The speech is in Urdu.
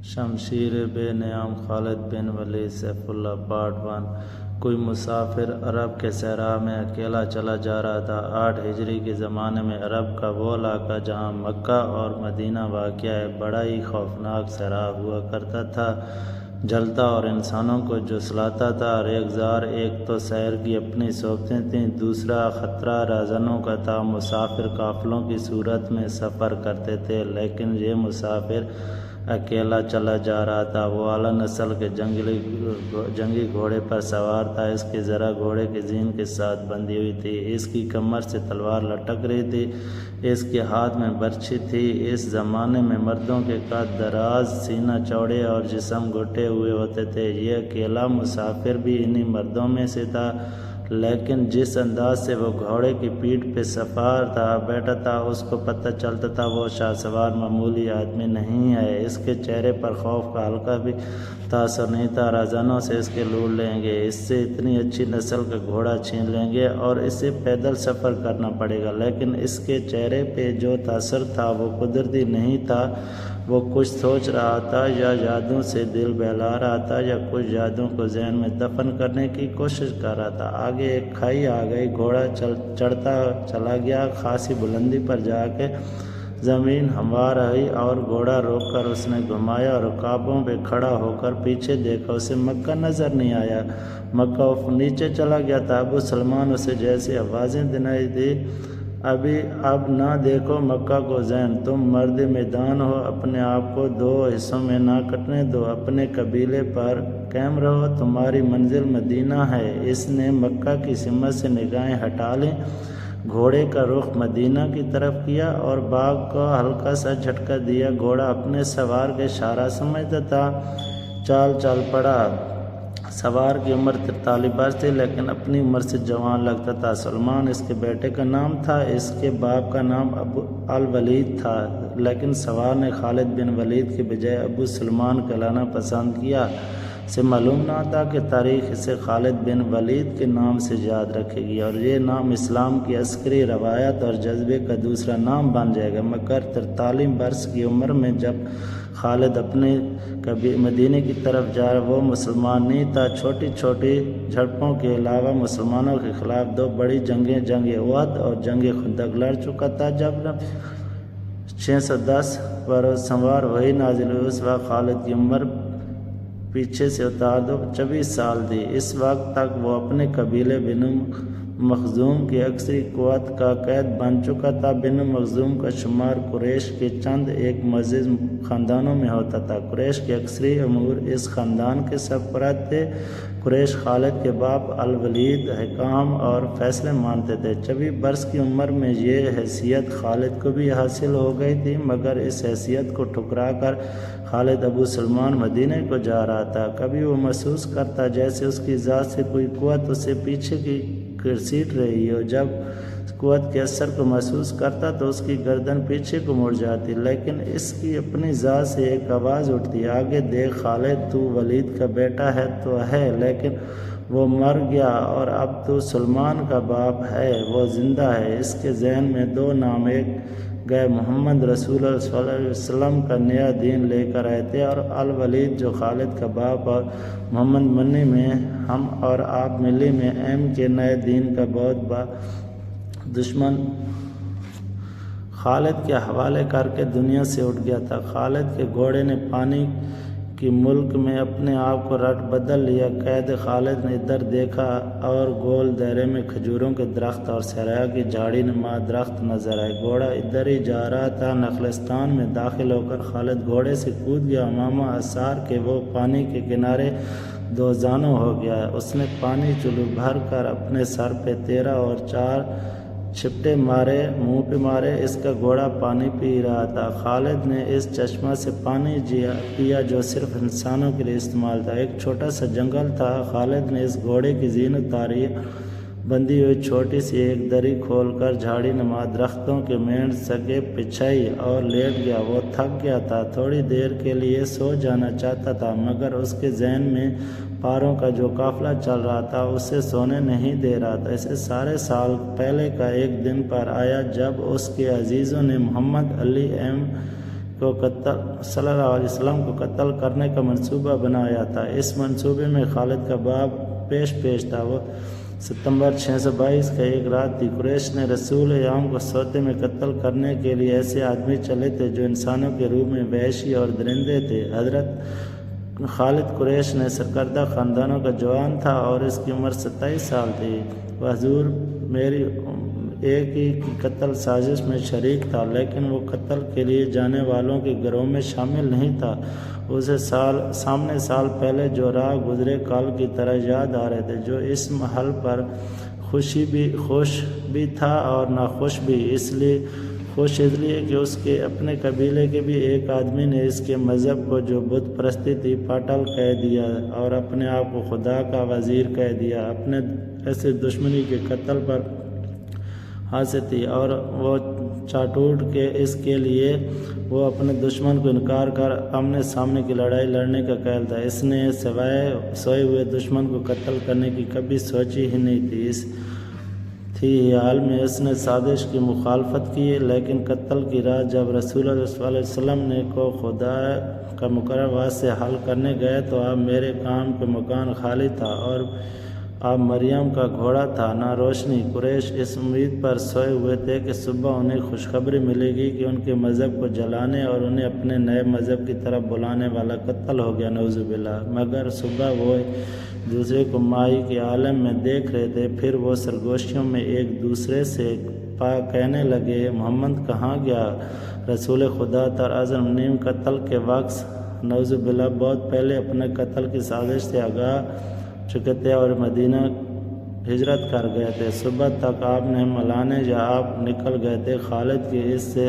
شمشیر بے نیام خالد بن ولید سیف اللہ پارٹ 1۔ کوئی مسافر عرب کے صحرا میں اکیلا چلا جا رہا تھا۔ 8 ہجری کے زمانے میں عرب کا وہ علاقہ جہاں مکہ اور مدینہ واقع ہے بڑا ہی خوفناک صحرا ہوا کرتا تھا، جلتا اور انسانوں کو جھسلاتا تھا۔ اور ایک تو سیر کی اپنی صحبتیں تھیں، دوسرا خطرہ رہزنوں کا تھا۔ مسافر قافلوں کی صورت میں سفر کرتے تھے، لیکن یہ مسافر اکیلا چلا جا رہا تھا۔ وہ اعلیٰ نسل کے جنگی گھوڑے پر سوار تھا۔ اس کی ذرہ گھوڑے کی زین کے ساتھ بندھی ہوئی تھی، اس کی کمر سے تلوار لٹک رہی تھی، اس کے ہاتھ میں برچھی تھی۔ اس زمانے میں مردوں کے قد دراز، سینہ چوڑے اور جسم گھٹے ہوئے ہوتے تھے۔ یہ اکیلا مسافر بھی انہی مردوں میں سے تھا، لیکن جس انداز سے وہ گھوڑے کی پیٹھ پہ سوار تھا بیٹھا تھا، اس کو پتہ چلتا تھا وہ شاہ سوار معمولی آدمی نہیں ہے۔ اس کے چہرے پر خوف کا ہلکا بھی تاثر نہیں تھا۔ رہزنوں سے اس کے لوٹ لیں گے، اس سے اتنی اچھی نسل کا گھوڑا چھین لیں گے اور اسے پیدل سفر کرنا پڑے گا۔ لیکن اس کے چہرے پہ جو تاثر تھا وہ قدرتی نہیں تھا۔ وہ کچھ سوچ رہا تھا، یا یادوں سے دل بہلا رہا تھا، یا کچھ یادوں کو ذہن میں دفن کرنے کی کوشش کر رہا تھا۔ آگے ایک کھائی آ گئی، گھوڑا چڑھتا چلا گیا، خاصی بلندی پر جا کے زمین ہموار رہی اور گھوڑا روک کر اس نے گھمایا اور رکابوں پہ کھڑا ہو کر پیچھے دیکھا۔ اسے مکہ نظر نہیں آیا، مکہ نیچے چلا گیا تھا۔ ابو سلمان اسے جیسے آوازیں دینائی دی، اب نہ دیکھو مکہ کو زین، تم مرد میدان ہو، اپنے آپ کو 2 حصوں میں نہ کٹنے دو، اپنے قبیلے پر قائم رہو، تمہاری منزل مدینہ ہے۔ اس نے مکہ کی سمت سے نگاہیں ہٹا لیں، گھوڑے کا رخ مدینہ کی طرف کیا اور باغ کو ہلکا سا جھٹکا دیا۔ گھوڑا اپنے سوار کا اشارہ سمجھتا تھا، چل پڑا۔ سوار کی عمر 43 برس تھی، لیکن اپنی عمر سے جوان لگتا تھا۔ سلمان اس کے بیٹے کا نام تھا، اس کے باپ کا نام ابو الولید تھا، لیکن سوار نے خالد بن ولید کے بجائے ابو سلمان کہلانا پسند کیا۔ سے معلوم نہ تھا کہ تاریخ اسے خالد بن ولید کے نام سے یاد رکھے گی اور یہ نام اسلام کی عسکری روایت اور جذبے کا دوسرا نام بن جائے گا۔ مگر 43 برس کی عمر میں جب خالد اپنے مدینے کی طرف جا رہا، وہ مسلمان نہیں تھا۔ چھوٹی چھوٹی جھڑپوں کے علاوہ مسلمانوں کے خلاف 2 بڑی جنگیں، جنگ احد اور جنگ خندق لڑ چکا تھا۔ جب 610 پر سوار وہی نازل ہوئی، اس وقت خالد کی عمر پیچھے سے اتار دو 24 سال تھی۔ اس وقت تک وہ اپنے قبیلے بنو مخزوم کی اکثری قوت کا قید بن چکا تھا۔ بنو مخزوم کا شمار قریش کے چند ایک معزز خاندانوں میں ہوتا تھا۔ قریش کے اکثری امور اس خاندان کے سرپرست تھے۔ قریش خالد کے باپ الولید حکام اور فیصلے مانتے تھے۔ 24 برس کی عمر میں یہ حیثیت خالد کو بھی حاصل ہو گئی تھی، مگر اس حیثیت کو ٹھکرا کر خالد ابو سلمان مدینے کو جا رہا تھا۔ کبھی وہ محسوس کرتا جیسے اس کی ذات سے کوئی قوت اسے پیچھے کی گھسیٹ رہی ہو۔ جب قوت کے اثر کو محسوس کرتا تو اس کی گردن پیچھے کو مڑ جاتی، لیکن اس کی اپنی ذات سے ایک آواز اٹھتی، آگے دیکھ خالد، تو ولید کا بیٹا ہے تو ہے، لیکن وہ مر گیا، اور اب تو سلمان کا باپ ہے، وہ زندہ ہے۔ اس کے ذہن میں 2 نام ایک گئے، محمد رسول اللہ صلی اللہ علیہ وسلم کا نیا دین لے کر آئے تھے، اور الولید جو خالد کا باپ اور محمد منی میں ہم اور آپ ملی میں ایم کے نئے دین کا بہت بڑا دشمن خالد کے حوالے کر کے دنیا سے اٹھ گیا تھا۔ خالد کے گھوڑے نے پانی کی ملک میں اپنے آپ کو رٹ بدل لیا۔ قید خالد نے ادھر دیکھا اور گول دائرے میں کھجوروں کے درخت اور صحرا کی جھاڑی نما درخت نظر آئے۔ گھوڑا ادھر ہی جا رہا تھا۔ نخلستان میں داخل ہو کر خالد گھوڑے سے کود گیا۔ امامہ اثار کے وہ پانی کے کنارے 2 زانو ہو گیا۔ اس نے پانی چلو بھر کر اپنے سر پہ 13 اور 4 چھپٹے مارے، منہ پہ مارے۔ اس کا گھوڑا پانی پی رہا تھا۔ خالد نے اس چشمہ سے پانی پیا جو صرف انسانوں کے لیے استعمال تھا۔ ایک چھوٹا سا جنگل تھا۔ خالد نے اس گھوڑے کی زین اتاری، بندھی ہوئی چھوٹی سی ایک دری کھول کر جھاڑی نما درختوں کے مینڈ سگے بچھائی اور لیٹ گیا۔ وہ تھک گیا تھا، تھوڑی دیر کے لیے سو جانا چاہتا تھا، مگر اس کے ذہن میں پاروں کا جو قافلہ چل رہا تھا اسے سونے نہیں دے رہا تھا۔ اسے سارے سال پہلے کا ایک دن پر آیا جب اس کے عزیزوں نے محمد علی ایم صلی اللہ علیہ وسلم کو قتل کرنے کا منصوبہ بنایا تھا۔ اس منصوبے میں خالد کا باب پیش تھا۔ وہ ستمبر 622 کا ایک رات تھی۔ قریش نے رسول اعظم کو سوتے میں قتل کرنے کے لیے ایسے آدمی چلے تھے جو انسانوں کے روح میں وحشی اور درندے تھے۔ حضرت خالد قریش نے سرکردہ خاندانوں کا جوان تھا اور اس کی عمر 27 سال تھی۔ وہ حضور میری ایک ہی کی قتل سازش میں شریک تھا، لیکن وہ قتل کے لیے جانے والوں کے گروہ میں شامل نہیں تھا۔ اسے سامنے سال پہلے جو راہ گزرے کال کی طرح یاد آ رہے تھے، جو اس محل پر خوش بھی تھا اور ناخوش بھی۔ خوش اس لیے کہ اس کے اپنے قبیلے کے بھی ایک آدمی نے اس کے مذہب کو، جو بت پرستی تھی، پاٹل کہہ دیا اور اپنے آپ کو خدا کا وزیر کہہ دیا۔ اپنے ایسے دشمنی کے قتل پر حاصل تھی اور وہ چاٹوٹ کے اس کے لیے وہ اپنے دشمن کو انکار کر آمنے سامنے کی لڑائی لڑنے کا قائل تھا۔ اس نے سوائے سوئے ہوئے دشمن کو قتل کرنے کی کبھی سوچی ہی نہیں تھی۔ اس حال میں اس نے سازش کی مخالفت کی، لیکن قتل کی رات جب رسول اللہ صلی اللہ علیہ وسلم نے کو خدا کا مقرر وقت سے حل کرنے گئے تو اب میرے کام کے مکان خالی تھا اور اب مریم کا گھوڑا تھا، نہ روشنی۔ قریش اس امید پر سوئے ہوئے تھے کہ صبح انہیں خوشخبری ملے گی کہ ان کے مذہب کو جلانے اور انہیں اپنے نئے مذہب کی طرف بلانے والا قتل ہو گیا، نعوذ باللہ۔ مگر صبح وہ دوسرے کو مائی کے عالم میں دیکھ رہے تھے۔ پھر وہ سرگوشیوں میں ایک دوسرے سے کہنے لگے، محمد کہاں گیا؟ رسول خدا تعظیم نیم قتل کے وقت، نعوذ باللہ، بہت پہلے اپنے قتل کی سازش سے آگاہ چکے تھے اور مدینہ ہجرت کر گئے تھے۔ صبح تک آپ نے ملانے یا آپ نکل گئے تھے۔ خالد کی اس سے